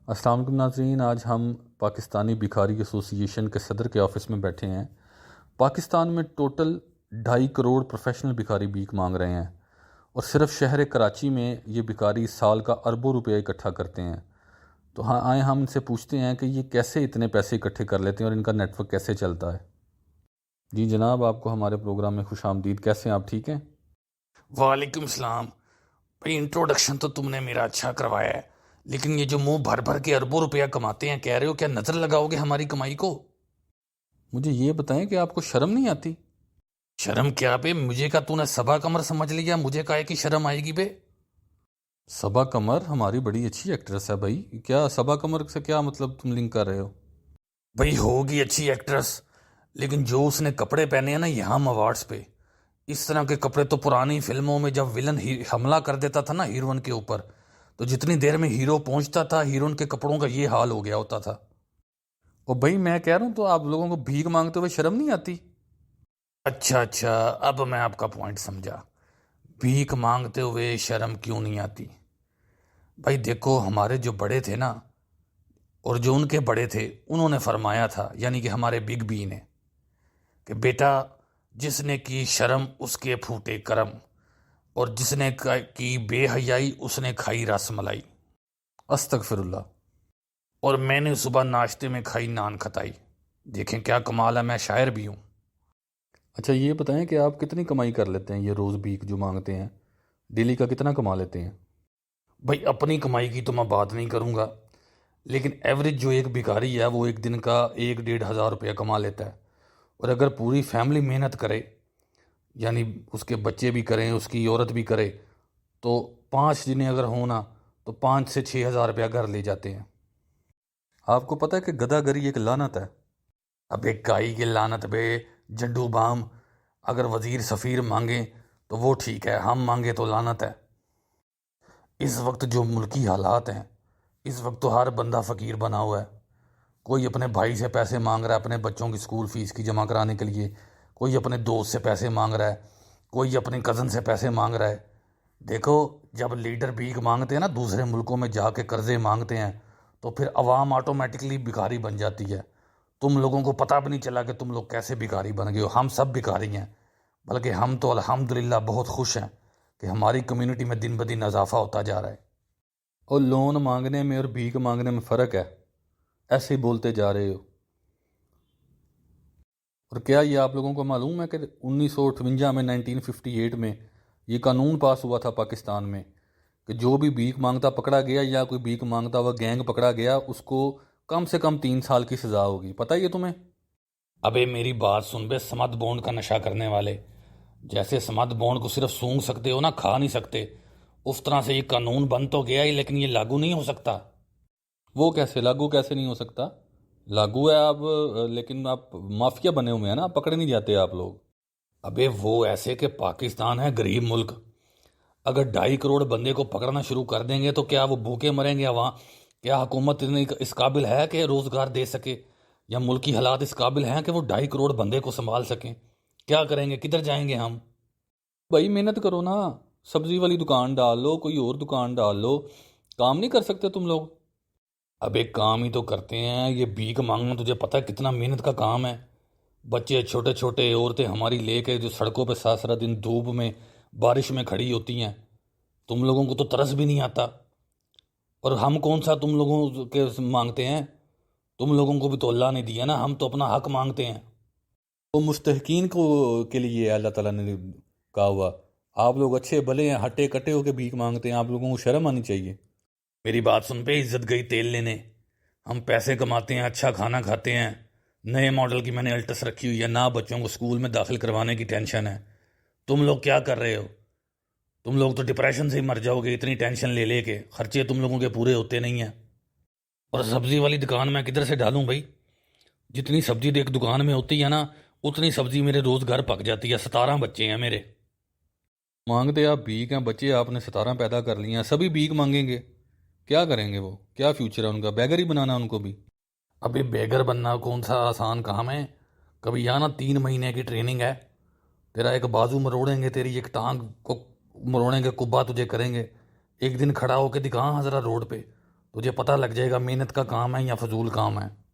السلام علیکم ناظرین، آج ہم پاکستانی بھکاری ایسوسی ایشن کے صدر کے آفس میں بیٹھے ہیں۔ پاکستان میں ٹوٹل 2.5 کروڑ پروفیشنل بھکاری بھیک مانگ رہے ہیں، اور صرف شہر کراچی میں یہ بھکاری سال کا اربوں روپے اکٹھا کرتے ہیں۔ تو ہاں آئیں ہم ان سے پوچھتے ہیں کہ یہ کیسے اتنے پیسے اکٹھے کر لیتے ہیں اور ان کا نیٹ ورک کیسے چلتا ہے۔ جی جناب، آپ کو ہمارے پروگرام میں خوش آمدید۔ کیسے ہیں آپ؟ ٹھیک ہیں؟ وعلیکم السلام بھائی، انٹروڈکشن تو تم نے میرا اچھا کروایا ہے، لیکن یہ جو منہ بھر بھر کے اربوں روپیہ کماتے ہیں، کہہ رہے ہو کیا نظر لگاؤ گے ہماری کمائی کو؟ مجھے یہ بتائیں کہ آپ کو شرم نہیں آتی؟ شرم کیا بے؟ مجھے کا تو نے صبا قمر سمجھ لیا؟ مجھے کہے کہ شرم آئے گی بے؟ صبا قمر ہماری بڑی اچھی ایکٹریس ہے بھائی، کیا صبا قمر سے کیا مطلب تم لنک کر رہے ہو؟ بھائی ہوگی اچھی ایکٹریس، لیکن جو اس نے کپڑے پہنے ہیں نا یہاں ایوارڈز پہ، اس طرح کے کپڑے تو پرانی فلموں میں جب ولن حملہ کر دیتا تھا نا ہیروئن کے اوپر، تو جتنی دیر میں ہیرو پہنچتا تھا ہیروئن کے کپڑوں کا یہ حال ہو گیا ہوتا تھا۔ اور بھائی میں کہہ رہا ہوں، تو آپ لوگوں کو بھیک مانگتے ہوئے شرم نہیں آتی؟ اچھا، اب میں آپ کا پوائنٹ سمجھا۔ بھیک مانگتے ہوئے شرم کیوں نہیں آتی؟ بھائی دیکھو، ہمارے جو بڑے تھے نا، اور جو ان کے بڑے تھے، انہوں نے فرمایا تھا، یعنی کہ ہمارے بگ بی نے، کہ بیٹا جس نے کی شرم اس کے پھوٹے کرم، اور جس نے کی بے حیائی اس نے کھائی رس ملائی۔ استغفر اللہ۔ اور میں نے صبح ناشتے میں کھائی نان کھتائی۔ دیکھیں کیا کمال ہے، میں شاعر بھی ہوں۔ اچھا یہ بتائیں کہ آپ کتنی کمائی کر لیتے ہیں؟ یہ روز بھیک جو مانگتے ہیں ڈیلی کا کتنا کما لیتے ہیں؟ بھائی اپنی کمائی کی تو میں بات نہیں کروں گا، لیکن ایوریج جو ایک بھکاری ہے وہ ایک دن کا 1-1.5 ہزار روپیہ کما لیتا ہے، اور اگر پوری فیملی محنت کرے، یعنی اس کے بچے بھی کریں، اس کی عورت بھی کرے، تو 5 جنیں اگر ہونا تو 5 سے 6 ہزار روپیہ گھر لے جاتے ہیں۔ آپ کو پتہ ہے کہ گدھا گری ایک لعنت ہے؟ اب ایک کائی کی لعنت بے، جنڈو بام، اگر وزیر سفیر مانگیں تو وہ ٹھیک ہے، ہم مانگے تو لعنت ہے۔ اس وقت جو ملکی حالات ہیں، اس وقت تو ہر بندہ فقیر بنا ہوا ہے۔ کوئی اپنے بھائی سے پیسے مانگ رہا ہے اپنے بچوں کی سکول فیس کی جمع کرانے کے لیے، کوئی اپنے دوست سے پیسے مانگ رہا ہے، کوئی اپنے کزن سے پیسے مانگ رہا ہے۔ دیکھو، جب لیڈر بھیک مانگتے ہیں نا، دوسرے ملکوں میں جا کے قرضے مانگتے ہیں، تو پھر عوام آٹومیٹکلی بھکاری بن جاتی ہے۔ تم لوگوں کو پتہ بھی نہیں چلا کہ تم لوگ کیسے بھکاری بن گئے ہو۔ ہم سب بھکاری ہیں، بلکہ ہم تو الحمدللہ بہت خوش ہیں کہ ہماری کمیونٹی میں دن بدن اضافہ ہوتا جا رہا ہے۔ اور لون مانگنے میں اور بھیک مانگنے میں فرق ہے، ایسے ہی بولتے جا رہے ہو۔ اور کیا یہ آپ لوگوں کو معلوم ہے کہ 1958 میں 1958 میں یہ قانون پاس ہوا تھا پاکستان میں کہ جو بھی بھیک مانگتا پکڑا گیا، یا کوئی بھیک مانگتا ہوا گینگ پکڑا گیا، اس کو کم سے کم 3 سال کی سزا ہوگی؟ پتہ ہے یہ تمہیں؟ ابے میری بات سن بے، سمت بونڈ کا نشہ کرنے والے، جیسے سمت بونڈ کو صرف سونگ سکتے ہو نا، کھا نہیں سکتے، اس طرح سے یہ قانون بن تو گیا ہی، لیکن یہ لاگو نہیں ہو سکتا۔ وہ کیسے لاگو کیسے نہیں ہو سکتا؟ لاگو ہے آپ، لیکن آپ مافیا بنے ہوئے ہیں نا، پکڑے نہیں جاتے آپ لوگ۔ ابے وہ ایسے کہ پاکستان ہے غریب ملک، اگر 2.5 کروڑ بندے کو پکڑنا شروع کر دیں گے تو کیا وہ بھوکے مریں گے وہاں؟ کیا حکومت اس قابل ہے کہ روزگار دے سکے، یا ملکی حالات اس قابل ہیں کہ وہ 2.5 کروڑ بندے کو سنبھال سکیں؟ کیا کریں گے؟ کدھر جائیں گے ہم؟ بھائی محنت کرو نا، سبزی والی دکان ڈال لو، کوئی اور دکان ڈال لو، کام نہیں کر سکتے تم لوگ؟ اب ایک کام ہی تو کرتے ہیں، یہ بھیک مانگنا تجھے پتہ ہے کتنا محنت کا کام ہے؟ بچے چھوٹے چھوٹے، عورتیں ہماری لے کے جو سڑکوں پہ سارا سارا دن دھوپ میں بارش میں کھڑی ہوتی ہیں، تم لوگوں کو تو ترس بھی نہیں آتا۔ اور ہم کون سا تم لوگوں کے مانگتے ہیں؟ تم لوگوں کو بھی تو اللہ نے دیا نا، ہم تو اپنا حق مانگتے ہیں۔ وہ مستحقین کو کے لیے اللہ تعالیٰ نے کہا ہوا، آپ لوگ اچھے بھلے ہیں، ہٹے کٹے ہو کے بھیک مانگتے ہیں، آپ لوگوں کو شرم آنی چاہیے۔ میری بات سن پہ، عزت گئی تیل لینے۔ ہم پیسے کماتے ہیں، اچھا کھانا کھاتے ہیں، نئے ماڈل کی میں نے الٹس رکھی ہوئی ہے، نہ بچوں کو سکول میں داخل کروانے کی ٹینشن ہے۔ تم لوگ کیا کر رہے ہو؟ تم لوگ تو ڈپریشن سے ہی مر جاؤ گے، اتنی ٹینشن لے لے کے خرچے تم لوگوں کے پورے ہوتے نہیں ہیں۔ اور سبزی والی دکان میں کدھر سے ڈالوں بھائی؟ جتنی سبزی ایک دکان میں ہوتی ہے نا، اتنی سبزی میرے روز گھر پک جاتی ہے۔ 17 بچے ہیں میرے۔ مانگتے آپ بھیک ہیں، بچے آپ نے 17 پیدا کر لیے ہیں، سبھی بھیک مانگیں گے؟ کیا کریں گے وہ؟ کیا فیوچر ہے ان کا؟ بیگر ہی بنانا ان کو بھی؟ ابھی بیگر بننا کون سا آسان کام ہے؟ کبھی یا نا 3 مہینے کی ٹریننگ ہے، تیرا ایک بازو مروڑیں گے، تیری ایک ٹانگ کو مروڑیں گے، کبا تجھے کریں گے، ایک دن کھڑا ہو کے دکھا ذرا روڈ پہ، تجھے پتہ لگ جائے گا محنت کا کام ہے یا فضول کام ہے.